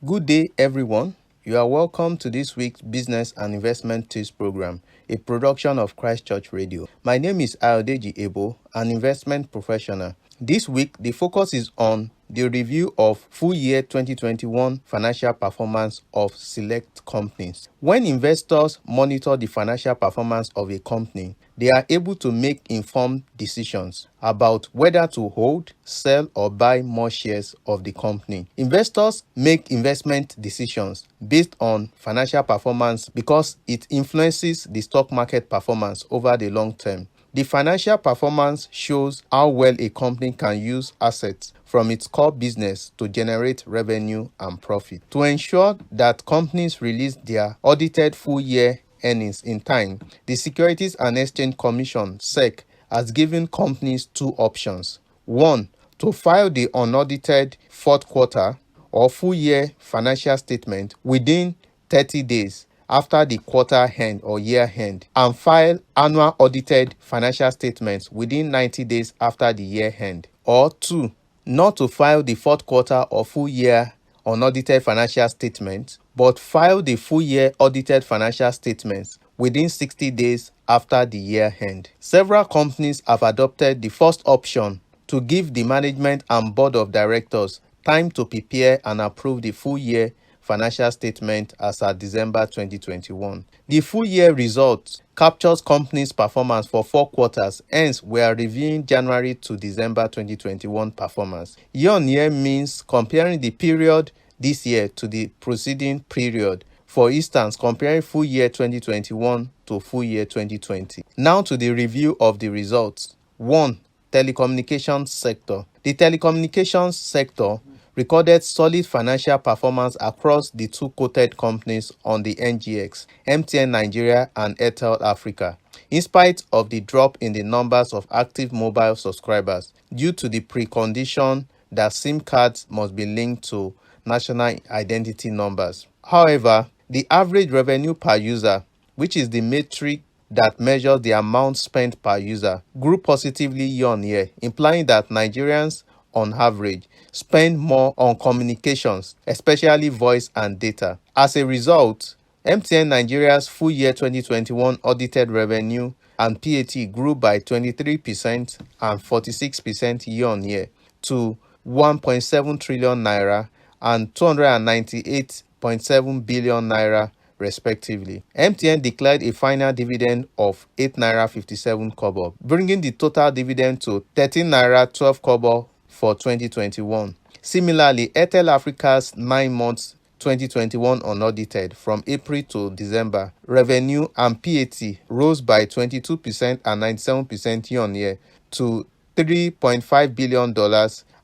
Good day, everyone. You are welcome to this week's Business and Investment Tips program, a production of Christ Church Radio. My name is Ayodeji Ebo, an investment professional. This week, the focus is on the review of full year 2021 financial performance of select companies. When investors monitor the financial performance of a company, they are able to make informed decisions about whether to hold, sell, or buy more shares of the company. Investors make investment decisions based on financial performance because it influences the stock market performance over the long term. The financial performance shows how well a company can use assets from its core business to generate revenue and profit. To ensure that companies release their audited full-year earnings in time, the Securities and Exchange Commission (SEC) has given companies two options. One, to file the unaudited fourth quarter or full-year financial statement within 30 days after the quarter end or year end, and file annual audited financial statements within 90 days after the year end. Or two, not to file the fourth quarter or full year unaudited financial statements, but file the full year audited financial statements within 60 days after the year end. Several companies have adopted the first option to give the management and board of directors time to prepare and approve the full year financial statement as at December 2021. The full year results captures company's performance for 4 quarters, hence we are reviewing January to December 2021 performance. Year-on-year means comparing the period this year to the preceding period. For instance, comparing full year 2021 to full year 2020. Now to the review of the results. 1. Telecommunications sector. The telecommunications sector recorded solid financial performance across the two quoted companies on the NGX, MTN Nigeria and Airtel Africa, in spite of the drop in the numbers of active mobile subscribers due to the precondition that SIM cards must be linked to national identity numbers. However, the average revenue per user, which is the metric that measures the amount spent per user, grew positively year-on-year, implying that Nigerians on average spend more on communications, especially voice and data. As a result, MTN Nigeria's full year 2021 audited revenue and PAT grew by 23% and 46% year-on-year to 1.7 trillion naira and 298.7 billion naira respectively. MTN declared a final dividend of 8 naira 57 kobo, bringing the total dividend to 13 naira 12 kobo for 2021. Similarly, Airtel Africa's 9 months 2021 unaudited from April to December revenue and PAT rose by 22% and 97% year-on-year to $3.5 billion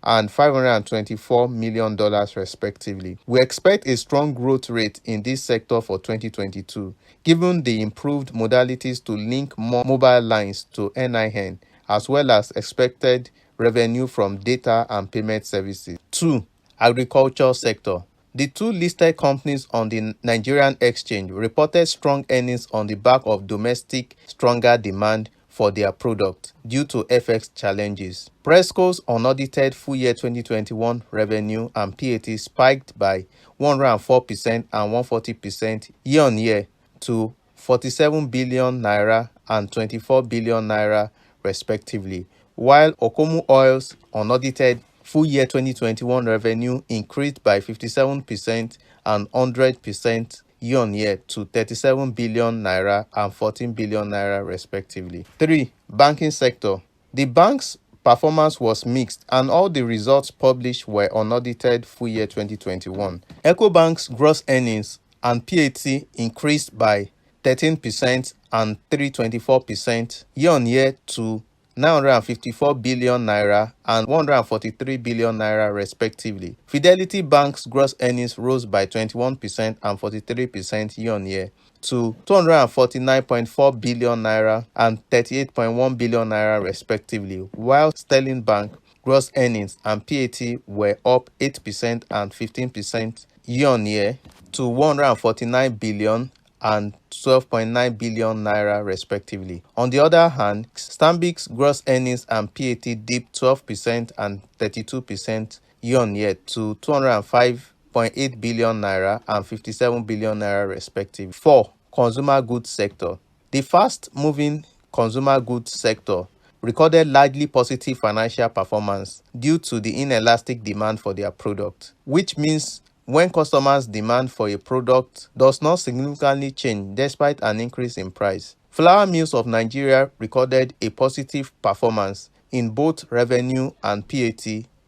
and $524 million respectively. We expect a strong growth rate in this sector for 2022, given the improved modalities to link more mobile lines to NIN, as well as expected revenue from data and payment services. 2. Agriculture sector. The two listed companies on the Nigerian exchange reported strong earnings on the back of domestic stronger demand for their product due to FX challenges. Presco's unaudited full year 2021 revenue and PAT spiked by 104% and 140% year-on-year to 47 billion naira and 24 billion naira respectively, while Okumu Oil's unaudited full year 2021 revenue increased by 57% and 100% year-on-year to 37 billion naira and 14 billion naira respectively. 3. Banking sector. The bank's performance was mixed and all the results published were unaudited full year 2021. Ecobank's gross earnings and PAT increased by 13% and 324% year-on-year to 954 billion naira and 143 billion naira respectively. Fidelity Bank's gross earnings rose by 21% and 43% year-on-year to 249.4 billion naira and 38.1 billion naira respectively, while Sterling Bank gross earnings and PAT were up 8% and 15% year-on-year to 149 billion and 12.9 billion naira respectively. On the other hand, Stanbic's gross earnings and PAT dipped 12% and 32% year-on-year to 205 0.8 billion naira and 57 billion naira respectively. 4. Consumer goods sector. The fast-moving consumer goods sector recorded largely positive financial performance due to the inelastic demand for their product, which means when customers' demand for a product does not significantly change despite an increase in price. Flour mills of Nigeria recorded a positive performance in both revenue and PAT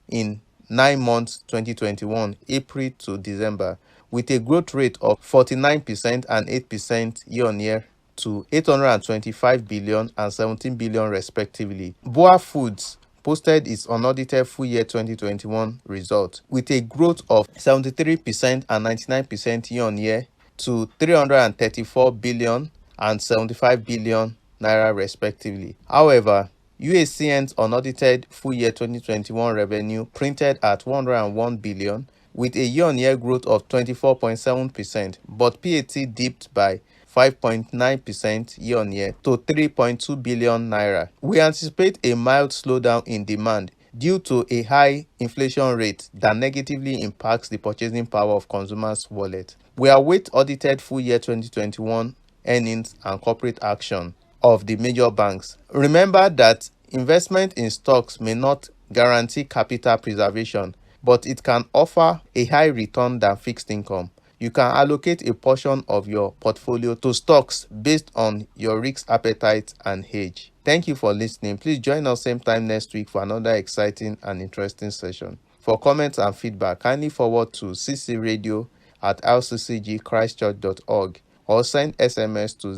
in 9 months 2021, April to December, with a growth rate of 49% and 8% year-on-year to 825 billion and 17 billion respectively. Boa Foods posted its unaudited full year 2021 result with a growth of 73% and 99% year-on-year to 334 billion and 75 billion naira respectively. However, UACN's unaudited full year 2021 revenue printed at 101 billion with a year-on-year growth of 24.7%, but PAT dipped by 5.9% year-on-year to 3.2 billion naira. We anticipate a mild slowdown in demand due to a high inflation rate that negatively impacts the purchasing power of consumers' wallet. We await audited full year 2021 earnings and corporate action of the major banks. Remember that investment in stocks may not guarantee capital preservation, but it can offer a high return than fixed income. You can allocate a portion of your portfolio to stocks based on your risk appetite and age. Thank you for listening. Please join us same time next week for another exciting and interesting session. For comments and feedback, kindly forward to ccradio@rccgchristchurch.org or send SMS to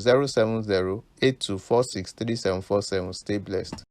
070-8246-3747. Stay blessed.